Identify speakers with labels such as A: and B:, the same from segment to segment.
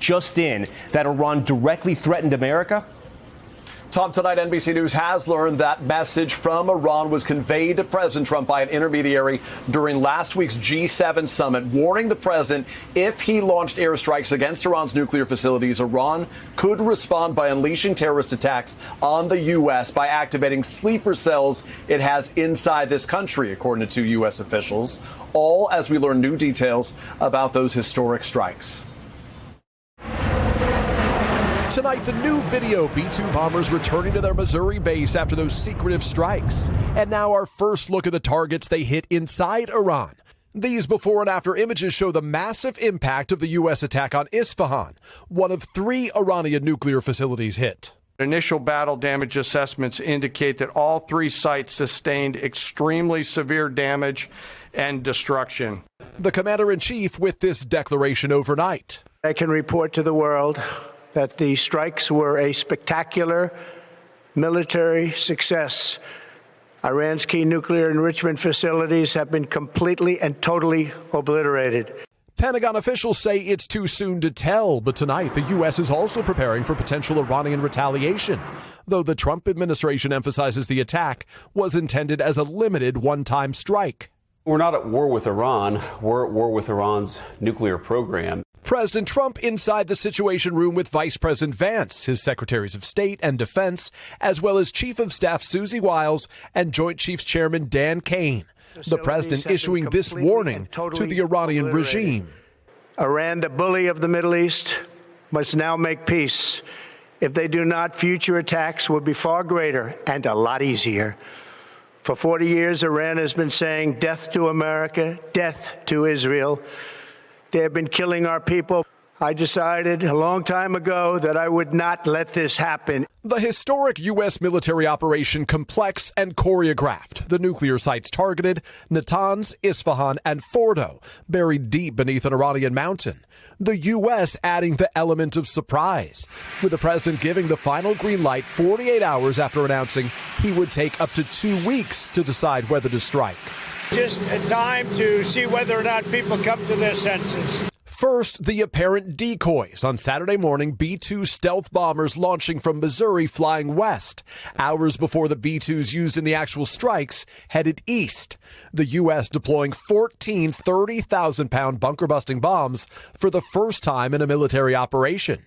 A: just in that Iran directly threatened America?
B: Tom, tonight NBC News has learned that message from Iran was conveyed to President Trump by an intermediary during last week's G7 summit, warning the president if he launched airstrikes against Iran's nuclear facilities, Iran could respond by unleashing terrorist attacks on the U.S. by activating sleeper cells it has inside this country, according to two U.S. officials, all as we learn new details about those historic strikes.
C: Tonight, the new video, B-2 bombers returning to their Missouri base after those secretive strikes. And now our first look at the targets they hit inside Iran. These before and after images show the massive impact of the U.S. attack on Isfahan, one of 3 Iranian nuclear facilities hit.
D: Initial battle damage assessments indicate that all 3 sites sustained extremely severe damage and destruction.
C: The commander-in-chief with this declaration overnight.
E: I can report to the world that the strikes were a spectacular military success. Iran's key nuclear enrichment facilities have been completely and totally obliterated.
C: Pentagon officials say it's too soon to tell, but tonight the U.S. is also preparing for potential Iranian retaliation, though the Trump administration emphasizes the attack was intended as a limited one-time strike.
F: We're not at war with Iran. We're at war with Iran's nuclear program.
C: President Trump inside the Situation Room with Vice President Vance, his Secretaries of State and Defense, as well as Chief of Staff Susie Wiles and Joint Chiefs Chairman Dan Kane. The president issuing this warning to the Iranian regime.
E: Iran, the bully of the Middle East, must now make peace. If they do not, future attacks will be far greater and a lot easier. For 40 years, Iran has been saying death to America, death to Israel. They have been killing our people. I decided a long time ago that I would not let this happen.
C: The historic U.S. military operation complex and choreographed. The nuclear sites targeted, Natanz, Isfahan, and Fordo, buried deep beneath an Iranian mountain. The U.S. adding the element of surprise, with the president giving the final green light 48 hours after announcing he would take up to 2 weeks to decide whether to strike.
E: Just a time to see whether or not people come to their senses.
C: First, the apparent decoys. On Saturday morning, B-2 stealth bombers launching from Missouri flying west. Hours before the B-2s used in the actual strikes headed east. The U.S. deploying 14 30,000-pound bunker-busting bombs for the first time in a military operation.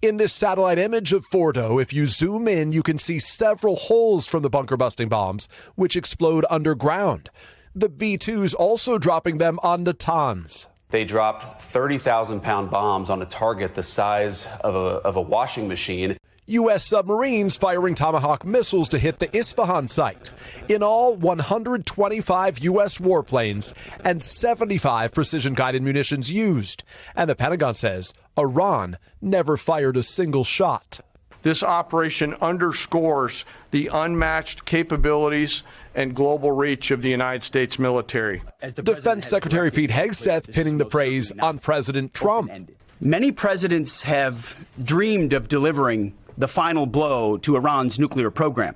C: In this satellite image of Fordo, if you zoom in, you can see several holes from the bunker-busting bombs, which explode underground. The B-2s also dropping them on Natanz.
F: They dropped 30,000-pound bombs on a target the size of a washing machine.
C: U.S. submarines firing Tomahawk missiles to hit the Isfahan site. In all, 125 U.S. warplanes and 75 precision-guided munitions used. And the Pentagon says Iran never fired a single shot.
D: This operation underscores the unmatched capabilities and global reach of the United States military.
C: Defense Secretary Pete Hegseth pinning the praise on President Trump.
G: Many presidents have dreamed of delivering the final blow to Iran's nuclear program,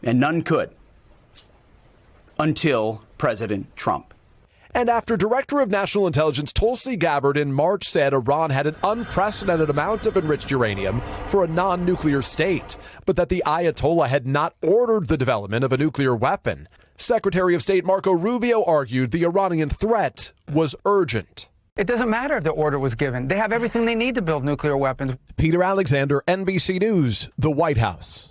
G: and none could until President Trump.
C: And after Director of National Intelligence Tulsi Gabbard in March said Iran had an unprecedented amount of enriched uranium for a non-nuclear state, but that the Ayatollah had not ordered the development of a nuclear weapon, Secretary of State Marco Rubio argued the Iranian threat was urgent.
H: It doesn't matter if the order was given. They have everything they need to build nuclear weapons.
C: Peter Alexander, NBC News, the White House.